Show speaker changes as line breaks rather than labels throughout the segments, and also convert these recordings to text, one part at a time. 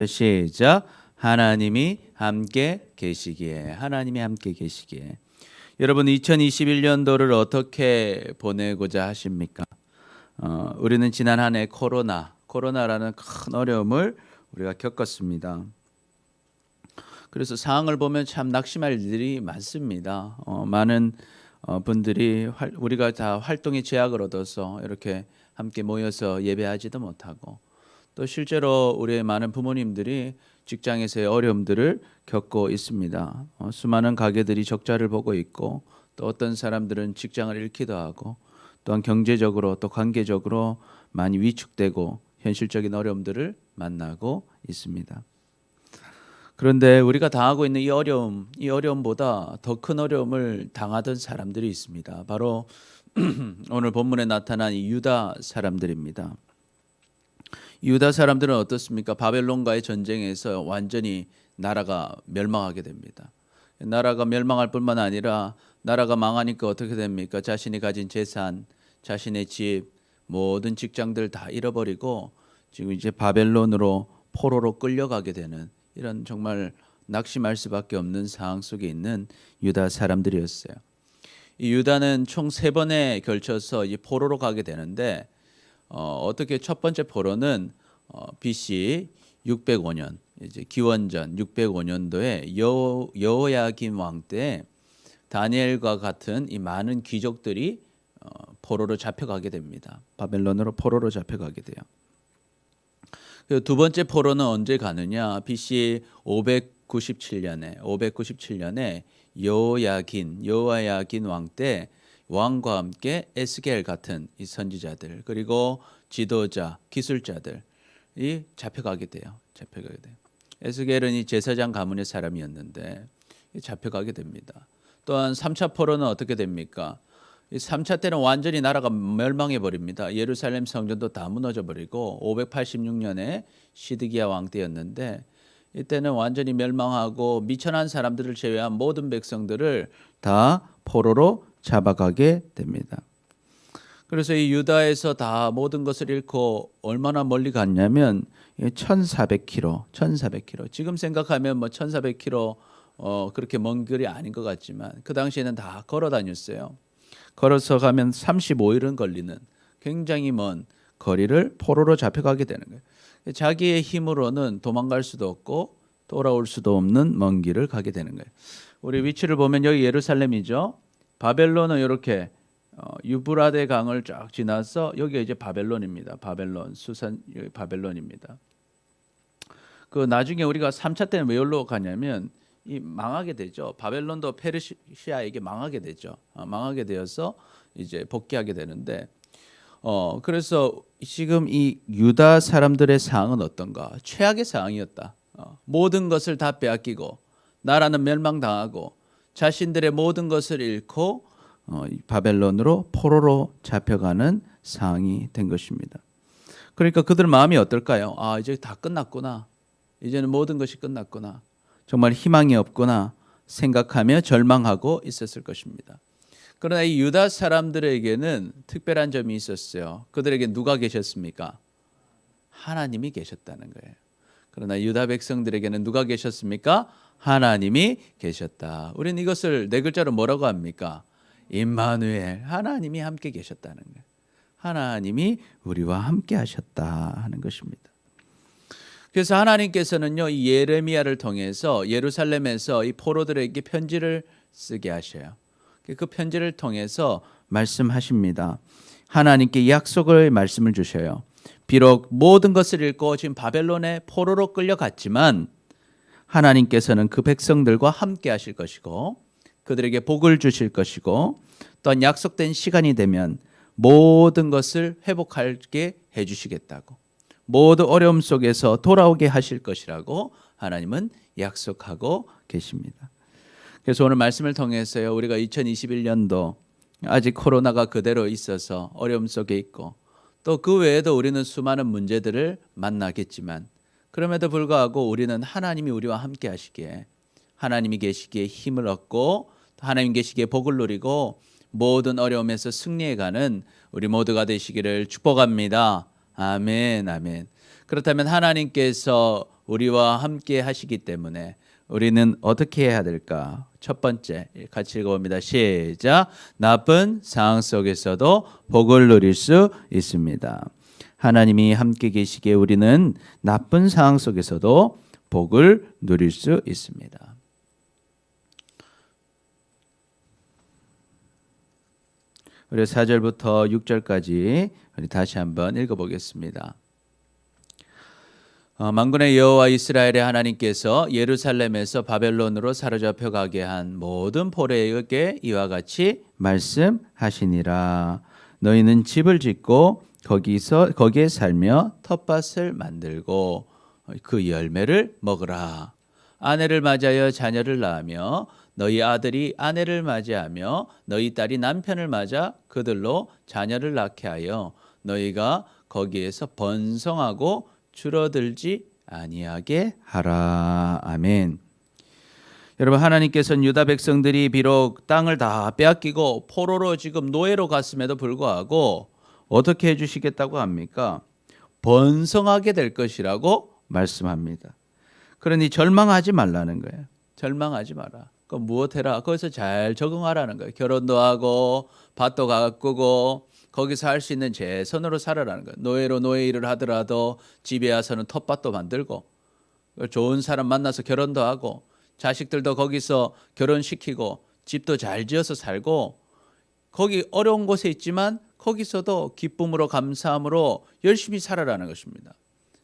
시작. 하나님이 함께 계시기에. 하나님이 함께 계시기에. 여러분 2021년도를 어떻게 보내고자 하십니까? 우리는 지난 한 해 코로나라는 큰 어려움을 우리가 겪었습니다. 그래서 상황을 보면 참 낙심할 일들이 많습니다. 많은 분들이 우리가 다 활동의 제약을 얻어서 이렇게 함께 모여서 예배하지도 못하고, 또 실제로 우리의 많은 부모님들이 직장에서의 어려움들을 겪고 있습니다. 수많은 가게들이 적자를 보고 있고, 또 어떤 사람들은 직장을 잃기도 하고, 또한 경제적으로 또 관계적으로 많이 위축되고 현실적인 어려움들을 만나고 있습니다. 그런데 우리가 당하고 있는 이 어려움보다 더 큰 어려움을 당하던 사람들이 있습니다. 바로 오늘 본문에 나타난 이 유다 사람들입니다. 유다 사람들은 어떻습니까? 바벨론과의 전쟁에서 완전히 나라가 멸망하게 됩니다. 나라가 멸망할 뿐만 아니라 나라가 망하니까 어떻게 됩니까? 자신이 가진 재산, 자신의 집, 모든 직장들 다 잃어버리고 지금 이제 바벨론으로 포로로 끌려가게 되는, 이런 정말 낙심할 수밖에 없는 상황 속에 있는 유다 사람들이었어요. 이 유다는 총 3번에 걸쳐서 이 포로로 가게 되는데, 어떻게 첫 번째 포로는 BC 605년, 이제 기원전 605년도에 여호야김 왕 때 다니엘과 같은 이 많은 귀족들이 포로로 잡혀가게 됩니다. 바벨론으로 포로로 잡혀가게 돼요. 두 번째 포로는 언제 가느냐? BC 597년에 여호야긴 왕 때 왕과 함께 에스겔 같은 이 선지자들, 그리고 지도자, 기술자들이 잡혀가게 돼요. 에스겔은 이 제사장 가문의 사람이었는데 잡혀가게 됩니다. 또한 3차 포로는 어떻게 됩니까? 이 3차 때는 완전히 나라가 멸망해 버립니다. 예루살렘 성전도 다 무너져 버리고, 586년에 시드기야 왕 때였는데 이때는 완전히 멸망하고 미천한 사람들을 제외한 모든 백성들을 다 포로로 잡아가게 됩니다. 그래서 이 유다에서 다 모든 것을 잃고 얼마나 멀리 갔냐면 1400km. 지금 생각하면 1400km 그렇게 먼 거리 아닌 것 같지만 그 당시에는 다 걸어 다녔어요. 걸어서 가면 35일은 걸리는 굉장히 먼 거리를 포로로 잡혀가게 되는 거예요. 자기의 힘으로는 도망갈 수도 없고 돌아올 수도 없는 먼 길을 가게 되는 거예요. 우리 위치를 보면 여기 예루살렘이죠. 바벨론은 이렇게 유브라데 강을 쫙 지나서 여기가 이제 바벨론입니다. 수산 여기 바벨론입니다. 그 나중에 우리가 3차 때는 왜 여기로 가냐면 이 망하게 되죠. 바벨론도 페르시아에게 망하게 되죠. 망하게 되어서 이제 복귀하게 되는데, 그래서 지금 이 유다 사람들의 상황은 어떤가? 최악의 상황이었다. 모든 것을 다 빼앗기고 나라는 멸망당하고 자신들의 모든 것을 잃고 바벨론으로 포로로 잡혀가는 상황이 된 것입니다. 그러니까 그들 마음이 어떨까요? 이제 다 끝났구나. 이제는 모든 것이 끝났구나. 정말 희망이 없구나 생각하며 절망하고 있었을 것입니다. 그러나 이 유다 사람들에게는 특별한 점이 있었어요. 그들에게 누가 계셨습니까? 하나님이 계셨다는 거예요. 그러나 유다 백성들에게는 누가 계셨습니까? 하나님이 계셨다. 우리는 이것을 4글자로 뭐라고 합니까? 임마누엘, 하나님이 함께 계셨다는 거예요. 하나님이 우리와 함께 하셨다 하는 것입니다. 그래서 하나님께서는요, 이 예레미야를 통해서 예루살렘에서 이 포로들에게 편지를 쓰게 하셔요. 그 편지를 통해서 말씀하십니다. 하나님께 약속의 말씀을 주셔요. 비록 모든 것을 잃고 지금 바벨론에 포로로 끌려갔지만 하나님께서는 그 백성들과 함께 하실 것이고 그들에게 복을 주실 것이고, 또한 약속된 시간이 되면 모든 것을 회복하게 해주시겠다고, 모두 어려움 속에서 돌아오게 하실 것이라고 하나님은 약속하고 계십니다. 그래서 오늘 말씀을 통해서요, 우리가 2021년도 아직 코로나가 그대로 있어서 어려움 속에 있고, 또 그 외에도 우리는 수많은 문제들을 만나겠지만 그럼에도 불구하고 우리는 하나님이 우리와 함께 하시기에, 하나님이 계시기에 힘을 얻고 하나님 계시기에 복을 누리고 모든 어려움에서 승리해가는 우리 모두가 되시기를 축복합니다. 아멘, 아멘. 그렇다면 하나님께서 우리와 함께 하시기 때문에 우리는 어떻게 해야 될까? 첫 번째 같이 읽어봅니다. 시작. 나쁜 상황 속에서도 복을 누릴 수 있습니다. 하나님이 함께 계시기에 우리는 나쁜 상황 속에서도 복을 누릴 수 있습니다. 우리 4절부터 6절까지 우리 다시 한번 읽어보겠습니다. 만군의 여호와 이스라엘의 하나님께서 예루살렘에서 바벨론으로 사로잡혀 가게 한 모든 포로에게 이와 같이 말씀하시니라. 너희는 집을 짓고 거기에 살며 텃밭을 만들고 그 열매를 먹으라. 아내를 맞이하여 자녀를 낳으며 너희 아들이 아내를 맞이하며 너희 딸이 남편을 맞아 그들로 자녀를 낳게 하여 너희가 거기에서 번성하고 줄어들지 아니하게 하라. 아멘. 여러분, 하나님께서는 유다 백성들이 비록 땅을 다 빼앗기고 포로로 지금 노예로 갔음에도 불구하고 어떻게 해주시겠다고 합니까? 번성하게 될 것이라고 말씀합니다. 그러니 절망하지 말라는 거예요. 절망하지 마라. 그 무엇해라? 거기서 잘 적응하라는 거예요. 결혼도 하고 밭도 가꾸고 거기서 할 수 있는 최선으로 살아라는 거예요. 노예로 노예 일을 하더라도 집에 와서는 텃밭도 만들고 좋은 사람 만나서 결혼도 하고 자식들도 거기서 결혼시키고 집도 잘 지어서 살고 거기 어려운 곳에 있지만 거기서도 기쁨으로 감사함으로 열심히 살아라는 것입니다.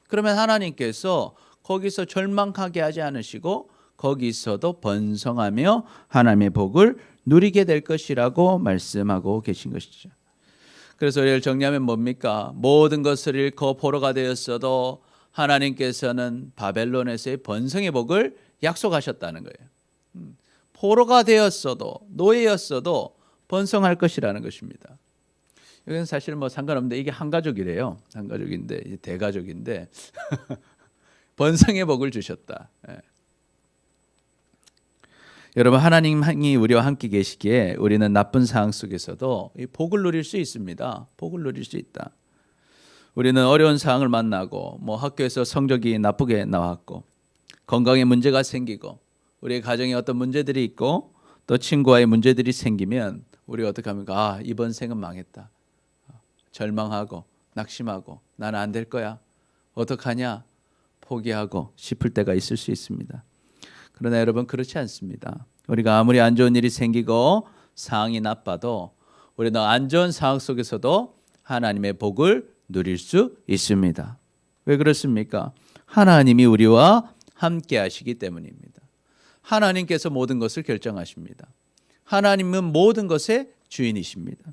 그러면 하나님께서 거기서 절망하게 하지 않으시고 거기서도 번성하며 하나님의 복을 누리게 될 것이라고 말씀하고 계신 것이죠. 그래서 우리를 정리하면 뭡니까? 모든 것을 잃고 포로가 되었어도 하나님께서는 바벨론에서의 번성의 복을 약속하셨다는 거예요. 포로가 되었어도 노예였어도 번성할 것이라는 것입니다. 이건 사실 뭐 상관없는데 이게 한 가족이래요. 한 가족인데 대가족인데 번성의 복을 주셨다. 예. 여러분, 하나님이 우리와 함께 계시기에 우리는 나쁜 상황 속에서도 이 복을 누릴 수 있습니다. 복을 누릴 수 있다. 우리는 어려운 상황을 만나고 뭐 학교에서 성적이 나쁘게 나왔고 건강에 문제가 생기고 우리의 가정에 어떤 문제들이 있고 또 친구와의 문제들이 생기면 우리가 어떻게 합니까? 이번 생은 망했다. 절망하고 낙심하고 나는 안 될 거야. 어떡하냐? 포기하고 싶을 때가 있을 수 있습니다. 그러나 여러분, 그렇지 않습니다. 우리가 아무리 안 좋은 일이 생기고 상황이 나빠도 우리는 안 좋은 상황 속에서도 하나님의 복을 누릴 수 있습니다. 왜 그렇습니까? 하나님이 우리와 함께 하시기 때문입니다. 하나님께서 모든 것을 결정하십니다. 하나님은 모든 것의 주인이십니다.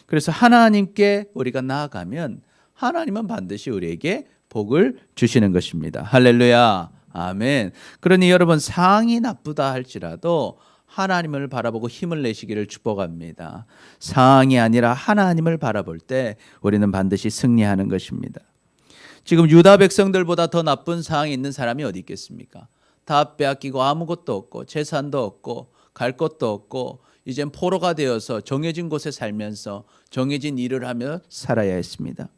그래서 하나님께 우리가 나아가면 하나님은 반드시 우리에게 복을 주시는 것입니다. 할렐루야. 아멘. 그러니 여러분, 상황이 나쁘다 할지라도 하나님을 바라보고 힘을 내시기를 축복합니다. 상황이 아니라 하나님을 바라볼 때 우리는 반드시 승리하는 것입니다. 지금 유다 백성들보다 더 나쁜 상황이 있는 사람이 어디 있겠습니까? 다 빼앗기고 아무것도 없고 재산도 없고 갈 곳도 없고 이젠 포로가 되어서 정해진 곳에 살면서 정해진 일을 하며 살아야 했습니다.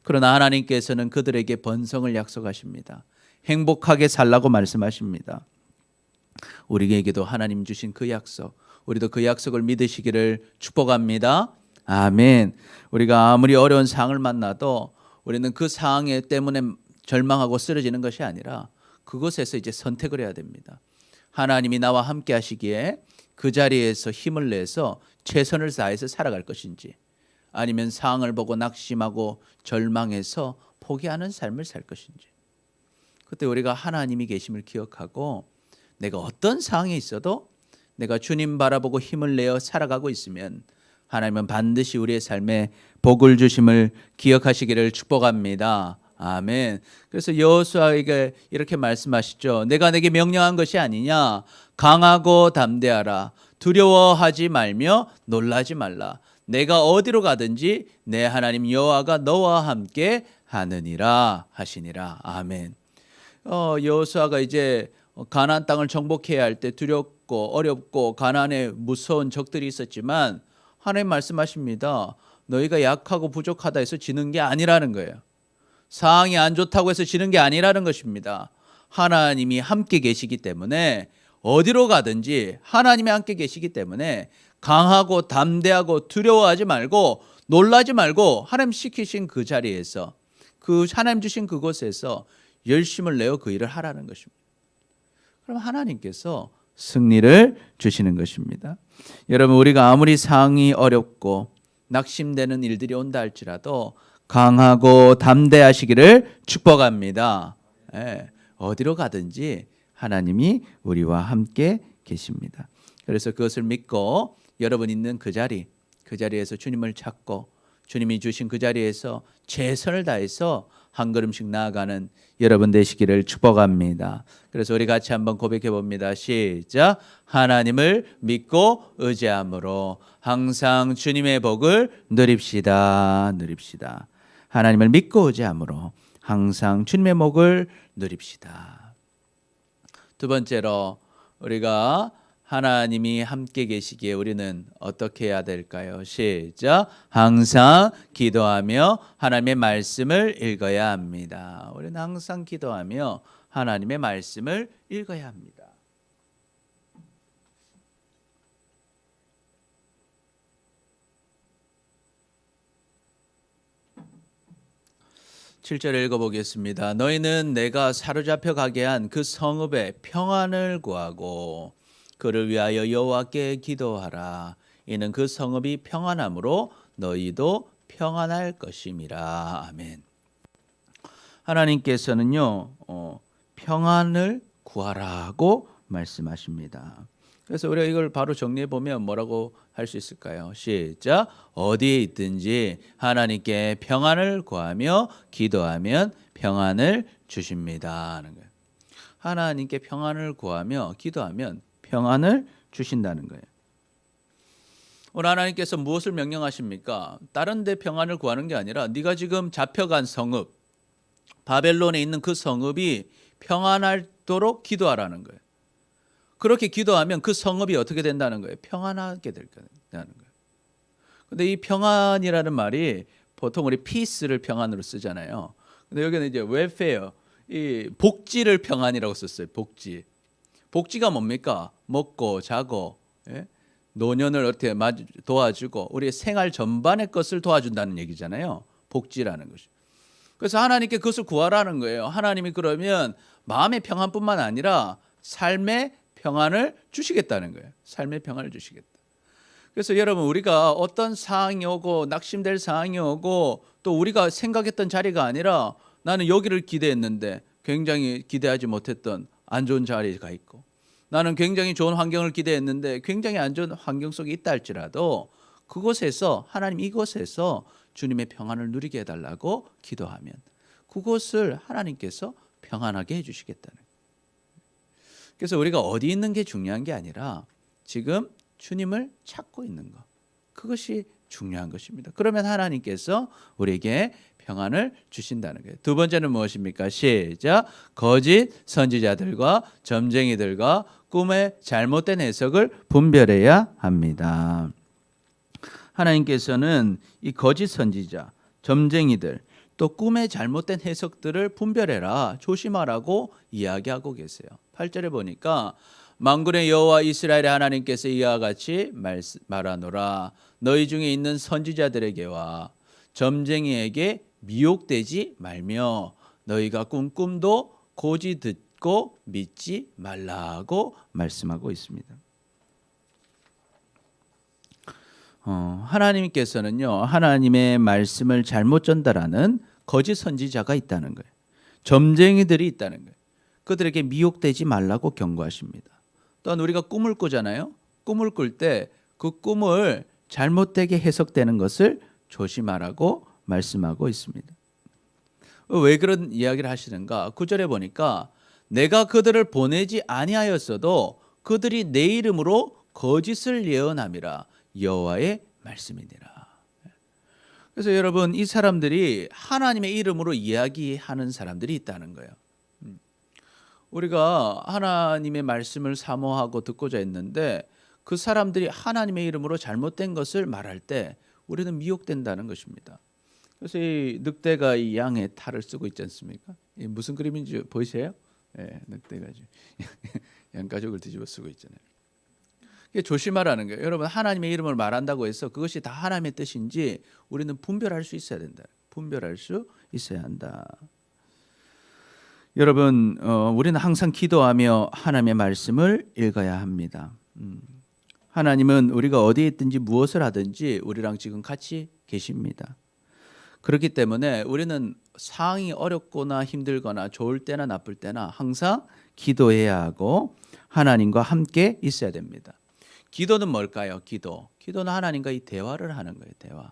그러나 하나님께서는 그들에게 번성을 약속하십니다. 행복하게 살라고 말씀하십니다. 우리에게도 하나님 주신 그 약속, 우리도 그 약속을 믿으시기를 축복합니다. 아멘. 우리가 아무리 어려운 상황을 만나도 우리는 그 상황 때문에 절망하고 쓰러지는 것이 아니라 그곳에서 이제 선택을 해야 됩니다. 하나님이 나와 함께 하시기에 그 자리에서 힘을 내서 최선을 다해서 살아갈 것인지, 아니면 상황을 보고 낙심하고 절망해서 포기하는 삶을 살 것인지, 그때 우리가 하나님이 계심을 기억하고 내가 어떤 상황에 있어도 내가 주님 바라보고 힘을 내어 살아가고 있으면 하나님은 반드시 우리의 삶에 복을 주심을 기억하시기를 축복합니다. 아멘. 그래서 여호수아에게 이렇게 말씀하시죠. 내가 내게 명령한 것이 아니냐. 강하고 담대하라. 두려워하지 말며 놀라지 말라. 내가 어디로 가든지 내 하나님 여호와가 너와 함께 하느니라 하시니라. 아멘. 여호수아가 이제 가나안 땅을 정복해야 할 때 두렵고 어렵고 가나안에 무서운 적들이 있었지만 하나님 말씀하십니다. 너희가 약하고 부족하다 해서 지는 게 아니라는 거예요. 상황이 안 좋다고 해서 지는 게 아니라는 것입니다. 하나님이 함께 계시기 때문에 어디로 가든지 하나님이 함께 계시기 때문에 강하고 담대하고 두려워하지 말고 놀라지 말고 하나님 시키신 그 자리에서 그 하나님 주신 그곳에서 열심을 내어 그 일을 하라는 것입니다. 그럼 하나님께서 승리를 주시는 것입니다. 여러분, 우리가 아무리 상황이 어렵고 낙심되는 일들이 온다 할지라도 강하고 담대하시기를 축복합니다. 어디로 가든지 하나님이 우리와 함께 계십니다. 그래서 그것을 믿고 여러분 있는 그 자리에서 주님을 찾고 주님이 주신 그 자리에서 최선을 다해서 한 걸음씩 나아가는 여러분 되시기를 축복합니다. 그래서 우리 같이 한번 고백해 봅니다. 시작. 하나님을 믿고 의지함으로 항상 주님의 복을 누립시다. 하나님을 믿고 의지함으로 항상 주님의 복을 누립시다. 두 번째로 우리가 하나님이 함께 계시기에 우리는 어떻게 해야 될까요? 시작. 항상 기도하며 하나님의 말씀을 읽어야 합니다. 우리는 항상 기도하며 하나님의 말씀을 읽어야 합니다. 7절 읽어보겠습니다. 너희는 내가 사로잡혀 가게 한 그 성읍의 평안을 구하고 그를 위하여 여호와께 기도하라. 이는 그 성읍이 평안함으로 너희도 평안할 것임이라. 아멘. 하나님께서는요 평안을 구하라고 말씀하십니다. 그래서 우리가 이걸 바로 정리해 보면 뭐라고 할 수 있을까요? 시작. 어디에 있든지 하나님께 평안을 구하며 기도하면 평안을 주십니다 하는 거예요. 하나님께 평안을 구하며 기도하면 평안을 주신다는 거예요. 오늘 하나님께서 무엇을 명령하십니까? 다른 데 평안을 구하는 게 아니라 네가 지금 잡혀간 성읍, 바벨론에 있는 그 성읍이 평안하도록 기도하라는 거예요. 그렇게 기도하면 그 성읍이 어떻게 된다는 거예요? 평안하게 된다는 거예요. 근데 이 평안이라는 말이 보통 우리 피스를 평안으로 쓰잖아요. 근데 여기는 이제 웰페어, 이 복지를 평안이라고 썼어요. 복지가 뭡니까? 먹고 자고, 노년을 어떻게 도와주고 우리의 생활 전반의 것을 도와준다는 얘기잖아요. 복지라는 것이. 그래서 하나님께 그것을 구하라는 거예요. 하나님이 그러면 마음의 평안뿐만 아니라 삶의 평안을 주시겠다는 거예요. 삶의 평안을 주시겠다. 그래서 여러분, 우리가 어떤 상황이 오고 낙심될 상황이 오고 또 우리가 생각했던 자리가 아니라 나는 여기를 기대했는데 굉장히 기대하지 못했던 안 좋은 자리가 있고, 나는 굉장히 좋은 환경을 기대했는데 굉장히 안 좋은 환경 속에 있다 할지라도 그곳에서 하나님 이곳에서 주님의 평안을 누리게 해달라고 기도하면 그곳을 하나님께서 평안하게 해주시겠다는 거예요. 그래서 우리가 어디 있는 게 중요한 게 아니라 지금 주님을 찾고 있는 것, 그것이 중요한 것입니다. 그러면 하나님께서 우리에게 평안을 주신다는 거예요. 두 번째는 무엇입니까? 시작. 거짓 선지자들과 점쟁이들과 꿈의 잘못된 해석을 분별해야 합니다. 하나님께서는 이 거짓 선지자, 점쟁이들, 또 꿈의 잘못된 해석들을 분별해라, 조심하라고 이야기하고 계세요. 8절에 보니까 만군의 여호와 이스라엘의 하나님께서 이와 같이 말하노라. 너희 중에 있는 선지자들에게와 점쟁이에게 미혹되지 말며 너희가 꾼 꿈도 고지 듣고 믿지 말라고 말씀하고 있습니다. 하나님께서는요 하나님의 말씀을 잘못 전달하는 거짓 선지자가 있다는 거예요. 점쟁이들이 있다는 거예요. 그들에게 미혹되지 말라고 경고하십니다. 또한 우리가 꿈을 꾸잖아요. 꿈을 꿀 때 그 꿈을 잘못되게 해석되는 것을 조심하라고 말씀하고 있습니다. 왜 그런 이야기를 하시는가? 9절에 보니까 내가 그들을 보내지 아니하였어도 그들이 내 이름으로 거짓을 예언함이라 여호와의 말씀이니라. 그래서 여러분, 이 사람들이 하나님의 이름으로 이야기하는 사람들이 있다는 거예요. 우리가 하나님의 말씀을 사모하고 듣고자 했는데 그 사람들이 하나님의 이름으로 잘못된 것을 말할 때 우리는 미혹된다는 것입니다. 그래서 이 늑대가 이 양의 탈을 쓰고 있지 않습니까? 무슨 그림인지 보이세요? 예, 늑대가지. 양가죽을 뒤집어 쓰고 있잖아요. 이게 조심하라는 거예요. 여러분 하나님의 이름을 말한다고 해서 그것이 다 하나님의 뜻인지 우리는 분별할 수 있어야 된다. 분별할 수 있어야 한다. 여러분 우리는 항상 기도하며 하나님의 말씀을 읽어야 합니다. 하나님은 우리가 어디에 있든지 무엇을 하든지 우리랑 지금 같이 계십니다. 그렇기 때문에 우리는 상황이 어렵거나 힘들거나 좋을 때나 나쁠 때나 항상 기도해야 하고 하나님과 함께 있어야 됩니다. 기도는 뭘까요? 기도는 하나님과 이 대화를 하는 거예요. 대화.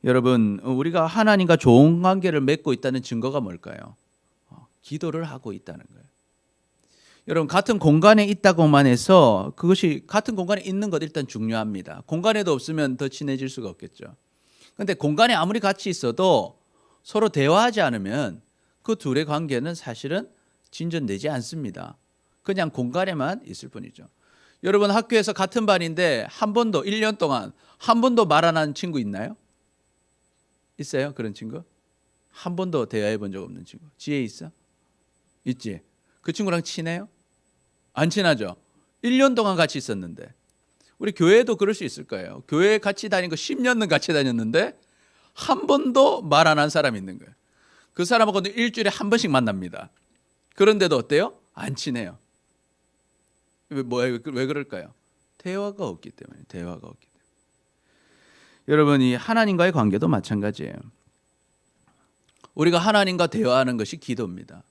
여러분 우리가 하나님과 좋은 관계를 맺고 있다는 증거가 뭘까요? 기도를 하고 있다는 거예요. 여러분 같은 공간에 있다고만 해서 그것이 같은 공간에 있는 것 일단 중요합니다. 공간에도 없으면 더 친해질 수가 없겠죠. 그런데 공간에 아무리 같이 있어도 서로 대화하지 않으면 그 둘의 관계는 사실은 진전되지 않습니다. 그냥 공간에만 있을 뿐이죠. 여러분 학교에서 같은 반인데 한 번도 1년 동안 한 번도 말 안 하는 친구 있나요? 있어요? 그런 친구? 한 번도 대화해 본 적 없는 친구. 지혜 있어? 있지? 그 친구랑 친해요? 안 친하죠? 1년 동안 같이 있었는데. 우리 교회도 그럴 수 있을 거예요. 교회 같이 다닌 거 10년은 같이 다녔는데 한 번도 말 안 한 사람이 있는 거예요. 그 사람하고는 일주일에 한 번씩 만납니다. 그런데도 어때요? 안 친해요. 왜 그럴까요? 대화가 없기 때문에. 여러분 이 하나님과의 관계도 마찬가지예요. 우리가 하나님과 대화하는 것이 기도입니다.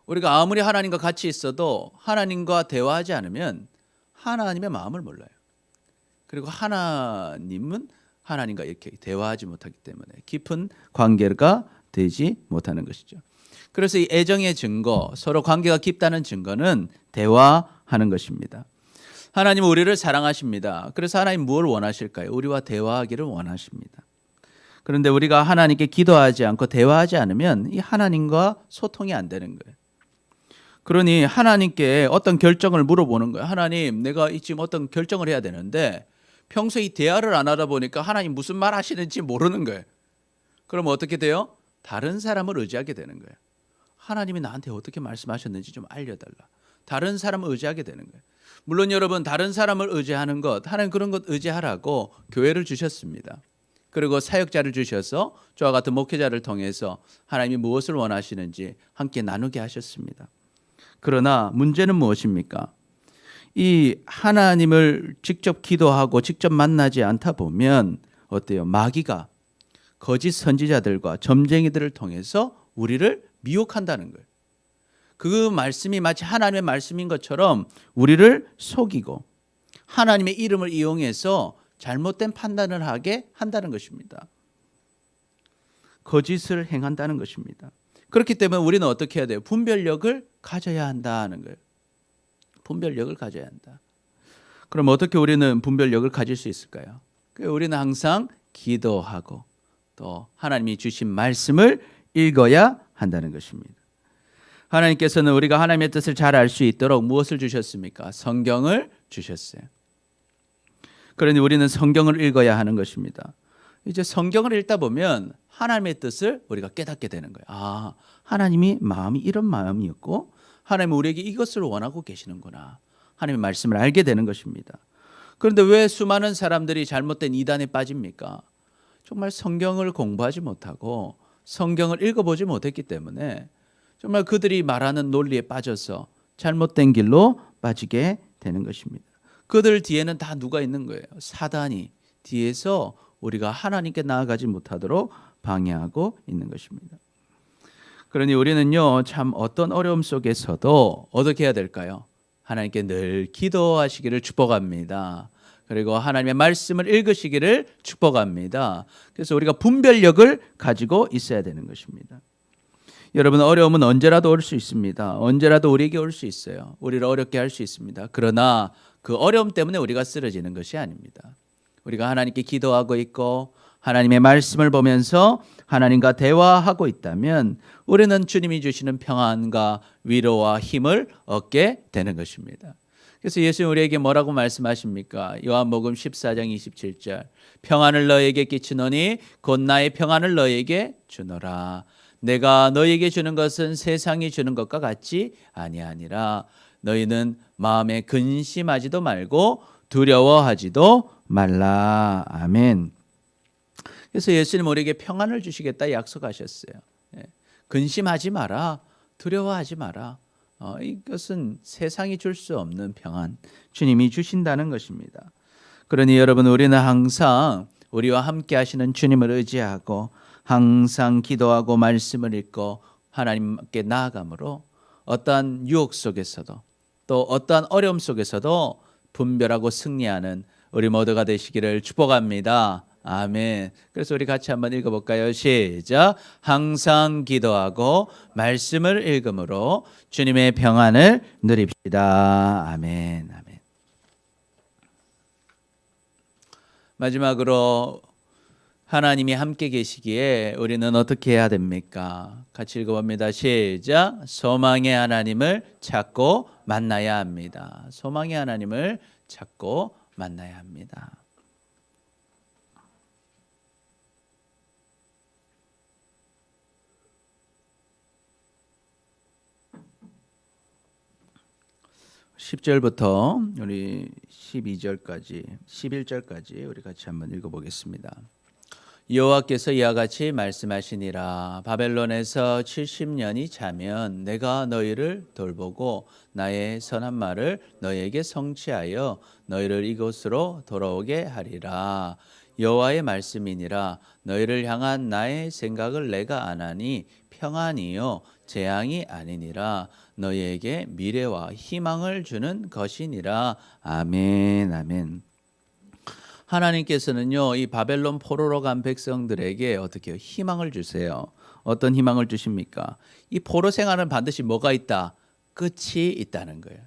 우리가 아무리 하나님과 같이 있어도 하나님과 대화하지 않으면 하나님의 마음을 몰라요. 그리고 하나님은 하나님과 이렇게 대화하지 못하기 때문에 깊은 관계가 되지 못하는 것이죠. 그래서 이 애정의 증거, 서로 관계가 깊다는 증거는 대화하는 것입니다. 하나님은 우리를 사랑하십니다. 그래서 하나님 무엇을 원하실까요? 우리와 대화하기를 원하십니다. 그런데 우리가 하나님께 기도하지 않고 대화하지 않으면 이 하나님과 소통이 안 되는 거예요. 그러니 하나님께 어떤 결정을 물어보는 거예요. 하나님, 내가 지금 어떤 결정을 해야 되는데 평소에 이 대화를 안 하다 보니까 하나님 무슨 말 하시는지 모르는 거예요. 그럼 어떻게 돼요? 다른 사람을 의지하게 되는 거예요. 하나님이 나한테 어떻게 말씀하셨는지 좀 알려달라. 다른 사람을 의지하게 되는 거예요. 물론 여러분 다른 사람을 의지하는 것, 하나님 그런 것 의지하라고 교회를 주셨습니다. 그리고 사역자를 주셔서 저와 같은 목회자를 통해서 하나님이 무엇을 원하시는지 함께 나누게 하셨습니다. 그러나 문제는 무엇입니까? 이 하나님을 직접 기도하고 직접 만나지 않다 보면 어때요? 마귀가 거짓 선지자들과 점쟁이들을 통해서 우리를 미혹한다는 거예요. 그 말씀이 마치 하나님의 말씀인 것처럼 우리를 속이고 하나님의 이름을 이용해서 잘못된 판단을 하게 한다는 것입니다. 거짓을 행한다는 것입니다. 그렇기 때문에 우리는 어떻게 해야 돼요? 분별력을 가져야 한다는 거예요. 분별력을 가져야 한다. 그럼 어떻게 우리는 분별력을 가질 수 있을까요? 우리는 항상 기도하고 또 하나님이 주신 말씀을 읽어야 한다는 것입니다. 하나님께서는 우리가 하나님의 뜻을 잘 알 수 있도록 무엇을 주셨습니까? 성경을 주셨어요. 그러니 우리는 성경을 읽어야 하는 것입니다. 이제 성경을 읽다 보면 하나님의 뜻을 우리가 깨닫게 되는 거예요. 아, 하나님이 마음이 이런 마음이었고 하나님은 우리에게 이것을 원하고 계시는구나. 하나님의 말씀을 알게 되는 것입니다. 그런데 왜 수많은 사람들이 잘못된 이단에 빠집니까? 정말 성경을 공부하지 못하고 성경을 읽어보지 못했기 때문에 정말 그들이 말하는 논리에 빠져서 잘못된 길로 빠지게 되는 것입니다. 그들 뒤에는 다 누가 있는 거예요? 사단이 뒤에서 우리가 하나님께 나아가지 못하도록 방해하고 있는 것입니다. 그러니 우리는요, 참 어떤 어려움 속에서도 어떻게 해야 될까요? 하나님께 늘 기도하시기를 축복합니다. 그리고 하나님의 말씀을 읽으시기를 축복합니다. 그래서 우리가 분별력을 가지고 있어야 되는 것입니다. 여러분, 어려움은 언제라도 올 수 있습니다. 언제라도 우리에게 올 수 있어요. 우리를 어렵게 할 수 있습니다. 그러나 그 어려움 때문에 우리가 쓰러지는 것이 아닙니다. 우리가 하나님께 기도하고 있고 하나님의 말씀을 보면서 하나님과 대화하고 있다면 우리는 주님이 주시는 평안과 위로와 힘을 얻게 되는 것입니다. 그래서 예수님 우리에게 뭐라고 말씀하십니까? 요한복음 14장 27절 평안을 너에게 끼치노니 곧 나의 평안을 너에게 주노라. 내가 너희에게 주는 것은 세상이 주는 것과 같지 아니하니라. 너희는 마음에 근심하지도 말고 두려워하지도 말라. 아멘. 그래서 예수님 우리에게 평안을 주시겠다 약속하셨어요. 근심하지 마라. 두려워하지 마라. 이것은 세상이 줄 수 없는 평안, 주님이 주신다는 것입니다. 그러니 여러분, 우리는 항상 우리와 함께 하시는 주님을 의지하고 항상 기도하고 말씀을 읽고 하나님께 나아감으로 어떠한 유혹 속에서도 또 어떠한 어려움 속에서도 분별하고 승리하는 우리 모두가 되시기를 축복합니다. 아멘. 그래서 우리 같이 한번 읽어볼까요? 시작. 항상 기도하고 말씀을 읽음으로 주님의 평안을 누립시다. 아멘. 아멘. 마지막으로 하나님이 함께 계시기에 우리는 어떻게 해야 됩니까? 같이 읽어봅니다. 시작. 소망의 하나님을 찾고 만나야 합니다. 소망의 하나님을 찾고 만나야 합니다. (10절부터) 우리 (12절까지) (11절까지) 우리 같이 한번 읽어보겠습니다. 여호와께서 이와 같이 말씀하시니라. 바벨론에서 70년이 차면 내가 너희를 돌보고 나의 선한 말을 너희에게 성취하여 너희를 이곳으로 돌아오게 하리라. 여호와의 말씀이니라. 너희를 향한 나의 생각을 내가 아나니 평안이요 재앙이 아니니라. 너희에게 미래와 희망을 주는 것이니라. 아멘. 아멘. 하나님께서는요, 이 바벨론 포로로 간 백성들에게 어떻게 희망을 주세요. 어떤 희망을 주십니까? 이 포로 생활은 반드시 뭐가 있다? 끝이 있다는 거예요.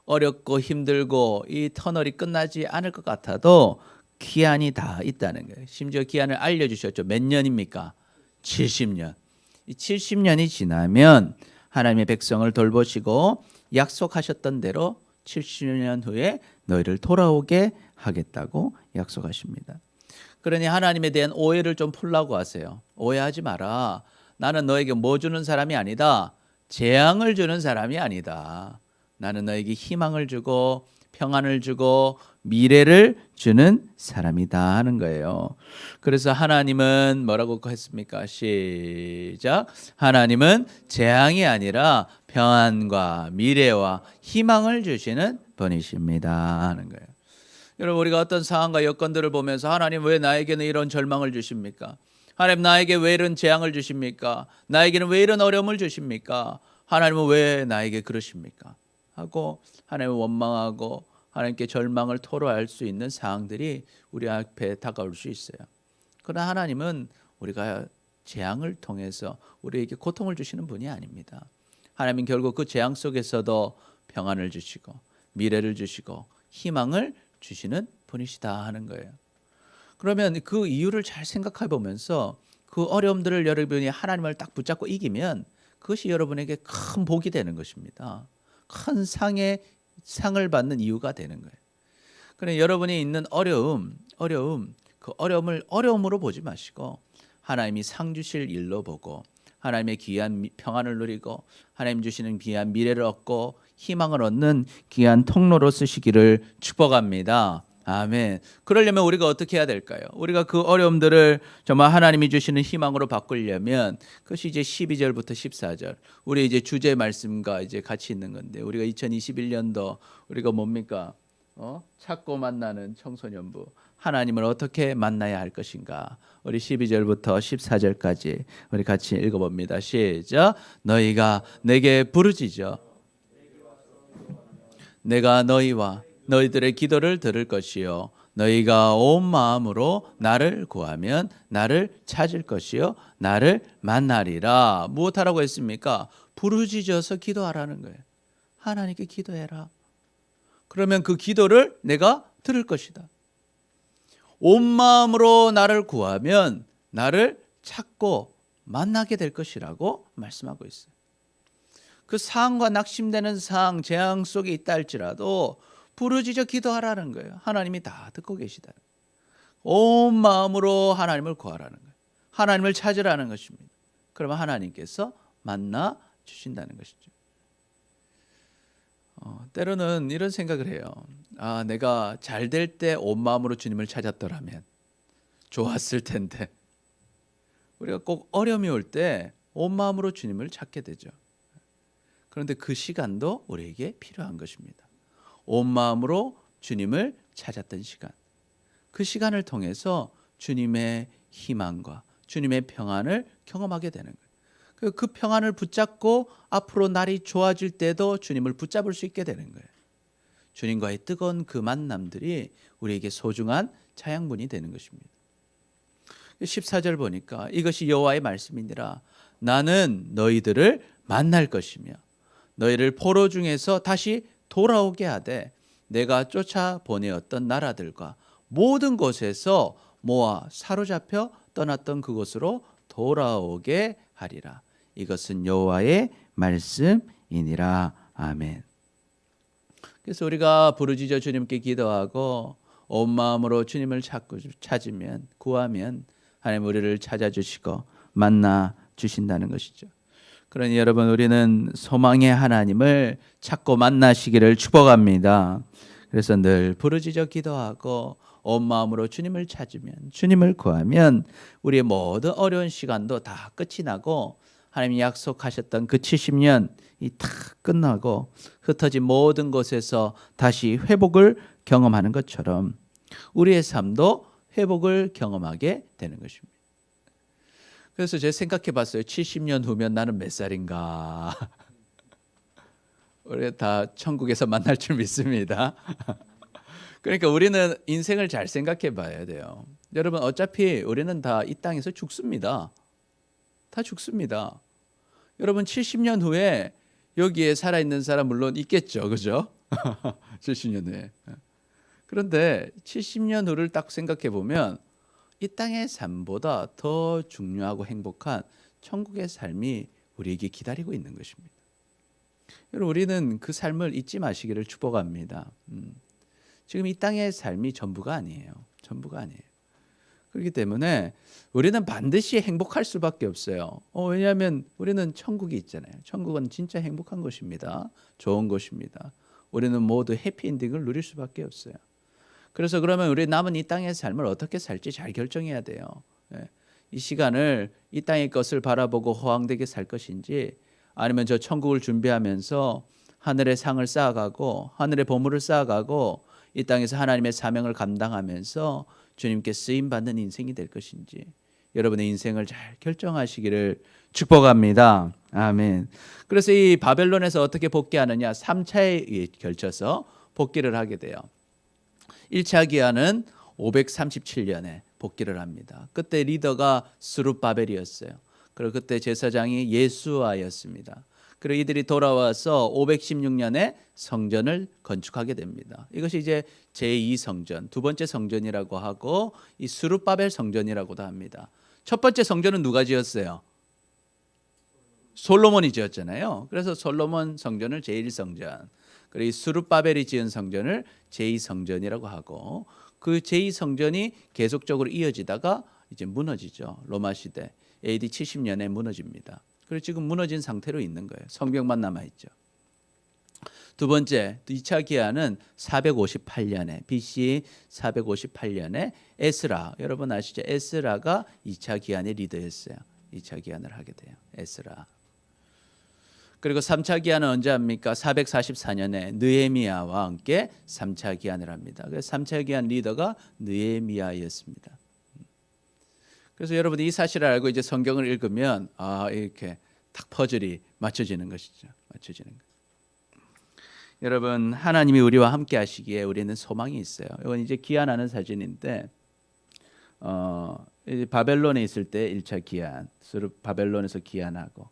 어렵고 힘들고 이 터널이 끝나지 않을 것 같아도 기한이 다 있다는 거예요. 심지어 기한을 알려주셨죠. 몇 년입니까? 70년. 이 70년이 지나면 하나님의 백성을 돌보시고 약속하셨던 대로 70년 후에 너희를 돌아오게 하겠다고 약속하십니다. 그러니 하나님에 대한 오해를 좀 풀라고 하세요. 오해하지 마라. 나는 너에게 뭐 주는 사람이 아니다. 재앙을 주는 사람이 아니다. 나는 너에게 희망을 주고 평안을 주고 미래를 주는 사람이다 하는 거예요. 그래서 하나님은 뭐라고 했습니까? 시작. 하나님은 재앙이 아니라 평안과 미래와 희망을 주시는 분이십니다 하는 거예요. 여러분, 우리가 어떤 상황과 여건들을 보면서 하나님 왜 나에게는 이런 절망을 주십니까? 하나님 나에게 왜 이런 재앙을 주십니까? 나에게는 왜 이런 어려움을 주십니까? 하나님은 왜 나에게 그러십니까? 하고 하나님을 원망하고 하나님께 절망을 토로할 수 있는 상황들이 우리 앞에 다가올 수 있어요. 그러나 하나님은 우리가 재앙을 통해서 우리에게 고통을 주시는 분이 아닙니다. 하나님은 결국 그 재앙 속에서도 평안을 주시고 미래를 주시고 희망을 주시는 분이시다 하는 거예요. 그러면 그 이유를 잘 생각해 보면서 그 어려움들을 여러분이 하나님을 딱 붙잡고 이기면 그것이 여러분에게 큰 복이 되는 것입니다. 큰 상을 받는 이유가 되는 거예요. 그러니 여러분이 있는 어려움, 그 어려움을 어려움으로 보지 마시고 하나님이 상 주실 일로 보고 하나님의 귀한 평안을 누리고 하나님 주시는 귀한 미래를 얻고 희망을 얻는 귀한 통로로 쓰시기를 축복합니다. 아멘. 그러려면 우리가 어떻게 해야 될까요? 우리가 그 어려움들을 정말 하나님이 주시는 희망으로 바꾸려면 그것이 이제 12절부터 14절 우리 이제 주제 말씀과 이제 같이 있는 건데 우리가 2021년도 우리가 뭡니까? 찾고 만나는 청소년부 하나님을 어떻게 만나야 할 것인가? 우리 12절부터 14절까지 우리 같이 읽어봅니다. 시작. 너희가 내게 부르짖어 내가 너희와 너희들의 기도를 들을 것이요 너희가 온 마음으로 나를 구하면 나를 찾을 것이요 나를 만나리라. 무엇하라고 했습니까? 부르짖어서 기도하라는 거예요. 하나님께 기도해라. 그러면 그 기도를 내가 들을 것이다. 온 마음으로 나를 구하면 나를 찾고 만나게 될 것이라고 말씀하고 있어요. 그 상황과 낙심되는 상황, 재앙 속에 있다 할지라도 부르짖어 기도하라는 거예요. 하나님이 다 듣고 계시다. 온 마음으로 하나님을 구하라는 거예요. 하나님을 찾으라는 것입니다. 그러면 하나님께서 만나 주신다는 것이죠. 때로는 이런 생각을 해요. 내가 잘 될 때 온 마음으로 주님을 찾았더라면 좋았을 텐데. 우리가 꼭 어려움이 올 때 온 마음으로 주님을 찾게 되죠. 그런데 그 시간도 우리에게 필요한 것입니다. 온 마음으로 주님을 찾았던 시간. 그 시간을 통해서 주님의 희망과 주님의 평안을 경험하게 되는 거예요. 그 평안을 붙잡고 앞으로 날이 좋아질 때도 주님을 붙잡을 수 있게 되는 거예요. 주님과의 뜨거운 그 만남들이 우리에게 소중한 자양분이 되는 것입니다. 14절 보니까 이것이 여호와의 말씀이니라. 나는 너희들을 만날 것이며 너희를 포로 중에서 다시 돌아오게 하되 내가 쫓아 보내었던 나라들과 모든 곳에서 모아 사로잡혀 떠났던 그곳으로 돌아오게 하리라. 이것은 여호와의 말씀이니라. 아멘. 그래서 우리가 부르짖어 주님께 기도하고 온 마음으로 주님을 찾으면, 구하면 하나님 우리를 찾아주시고 만나 주신다는 것이죠. 그러니 여러분, 우리는 소망의 하나님을 찾고 만나시기를 축복합니다. 그래서 늘 부르짖어 기도하고 온 마음으로 주님을 찾으면, 주님을 구하면 우리의 모든 어려운 시간도 다 끝이 나고 하나님이 약속하셨던 그 70년이 다 끝나고 흩어진 모든 곳에서 다시 회복을 경험하는 것처럼 우리의 삶도 회복을 경험하게 되는 것입니다. 그래서 제가 생각해 봤어요. 70년 후면 나는 몇 살인가? 우리가 다 천국에서 만날 줄 믿습니다. 그러니까 우리는 인생을 잘 생각해 봐야 돼요. 여러분, 어차피 우리는 다 이 땅에서 죽습니다. 다 죽습니다. 여러분, 70년 후에 여기에 살아있는 사람 물론 있겠죠. 그죠? 70년 후에. 그런데 70년 후를 딱 생각해 보면 이 땅의 삶보다 더 중요하고 행복한 천국의 삶이 우리에게 기다리고 있는 것입니다. 여러분, 우리는 그 삶을 잊지 마시기를 축복합니다. 지금 이 땅의 삶이 전부가 아니에요. 전부가 아니에요. 그렇기 때문에 우리는 반드시 행복할 수밖에 없어요. 왜냐하면 우리는 천국이 있잖아요. 천국은 진짜 행복한 것입니다. 좋은 것입니다. 우리는 모두 해피엔딩을 누릴 수밖에 없어요. 그래서 그러면 우리 남은 이 땅의 삶을 어떻게 살지 잘 결정해야 돼요. 이 시간을 이 땅의 것을 바라보고 허황되게 살 것인지, 아니면 저 천국을 준비하면서 하늘의 상을 쌓아가고 하늘의 보물을 쌓아가고 이 땅에서 하나님의 사명을 감당하면서 주님께 쓰임받는 인생이 될 것인지, 여러분의 인생을 잘 결정하시기를 축복합니다. 아멘. 그래서 이 바벨론에서 어떻게 복귀하느냐, 3차에 걸쳐서 복귀를 하게 돼요. 1차 기한은 537년에 복귀를 합니다. 그때 리더가 스룹바벨이었어요. 그리고 그때 제사장이 예수아였습니다. 그리고 이들이 돌아와서 516년에 성전을 건축하게 됩니다. 이것이 이제 제2성전, 두 번째 성전이라고 하고 이 스룹바벨 성전이라고도 합니다. 첫 번째 성전은 누가 지었어요? 솔로몬이 지었잖아요. 그래서 솔로몬 성전을 제1성전, 그리고 이 스룹바벨이 지은 성전을 제2성전이라고 하고, 그 제2성전이 계속적으로 이어지다가 이제 무너지죠. 로마 시대 AD 70년에 무너집니다. 그리고 지금 무너진 상태로 있는 거예요. 성벽만 남아 있죠. 두 번째, 2차 기한은 458년에 BC 458년에 에스라, 여러분 아시죠? 에스라가 2차 기한의 리더였어요. 2차 기한을 하게 돼요. 에스라. 그리고 3차 기한은 언제 합니까? 444년에 느헤미야와 함께 3차 기한을 합니다. 그래서 3차 기한 리더가 느헤미야였습니다. 그래서 여러분이 이 사실을 알고 이제 성경을 읽으면 이렇게 딱 퍼즐이 맞춰지는 것이죠. 맞춰지는 것. 여러분, 하나님이 우리와 함께 하시기에 우리는 소망이 있어요. 이건 이제 기한하는 사진인데 바벨론에 있을 때 1차 기한, 바벨론에서 기한하고,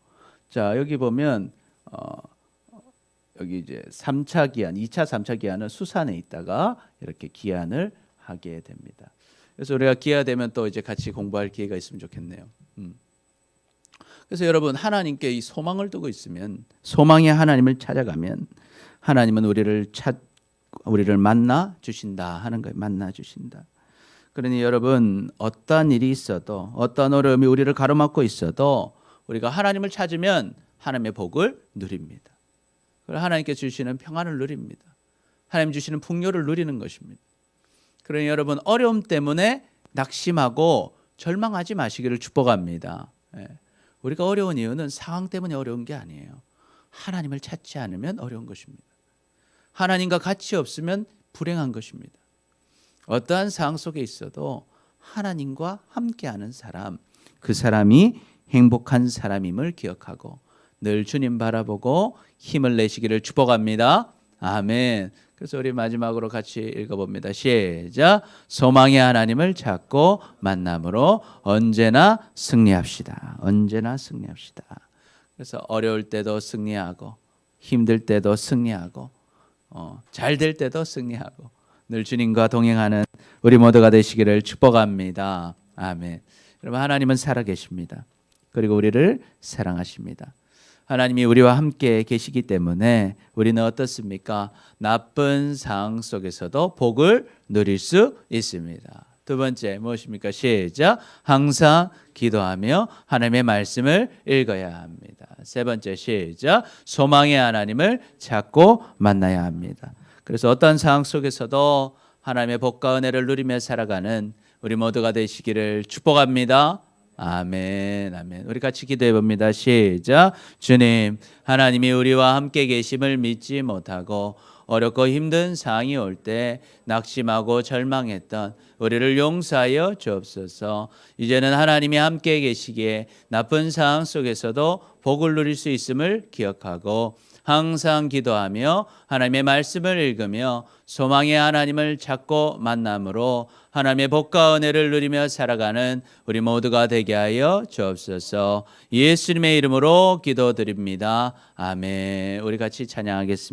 자 여기 보면 여기 이제 3차 기한, 2차, 3차 기한은 수산에 있다가 이렇게 기한을 하게 됩니다. 그래서 우리가 기회가 되면 또 이제 같이 공부할 기회가 있으면 좋겠네요. 그래서 여러분, 하나님께 이 소망을 두고 있으면, 소망의 하나님을 찾아가면 하나님은 우리를 만나 주신다 하는 거예요. 만나 주신다. 그러니 여러분, 어떠한 일이 있어도, 어떠한 어려움이 우리를 가로막고 있어도 우리가 하나님을 찾으면 하나님의 복을 누립니다. 그리고 하나님께서 주시는 평안을 누립니다. 하나님 주시는 풍요를 누리는 것입니다. 그러니 여러분 어려움 때문에 낙심하고 절망하지 마시기를 축복합니다. 우리가 어려운 이유는 상황 때문에 어려운 게 아니에요. 하나님을 찾지 않으면 어려운 것입니다. 하나님과 같이 없으면 불행한 것입니다. 어떠한 상황 속에 있어도 하나님과 함께하는 사람, 그 사람이 행복한 사람임을 기억하고 늘 주님 바라보고 힘을 내시기를 축복합니다. 아멘. 그래서 우리 마지막으로 같이 읽어봅니다. 시작. 소망의 하나님을 찾고 만남으로 언제나 승리합시다. 언제나 승리합시다. 그래서 어려울 때도 승리하고 힘들 때도 승리하고 잘 될 때도 승리하고 늘 주님과 동행하는 우리 모두가 되시기를 축복합니다. 아멘. 여러분 하나님은 살아계십니다. 그리고 우리를 사랑하십니다. 하나님이 우리와 함께 계시기 때문에 우리는 어떻습니까? 나쁜 상황 속에서도 복을 누릴 수 있습니다. 두 번째 무엇입니까? 시작. 항상 기도하며 하나님의 말씀을 읽어야 합니다. 세 번째 시작. 소망의 하나님을 찾고 만나야 합니다. 그래서 어떤 상황 속에서도 하나님의 복과 은혜를 누리며 살아가는 우리 모두가 되시기를 축복합니다. 아멘, 아멘. 우리 같이 기도해 봅니다. 시작. 주님, 하나님이 우리와 함께 계심을 믿지 못하고 어렵고 힘든 상황이 올 때 낙심하고 절망했던 우리를 용서하여 주옵소서. 이제는 하나님이 함께 계시기에 나쁜 상황 속에서도 복을 누릴 수 있음을 기억하고 항상 기도하며 하나님의 말씀을 읽으며 소망의 하나님을 찾고 만남으로 하나님의 복과 은혜를 누리며 살아가는 우리 모두가 되게 하여 주옵소서. 예수님의 이름으로 기도드립니다. 아멘. 우리 같이 찬양하겠습니다.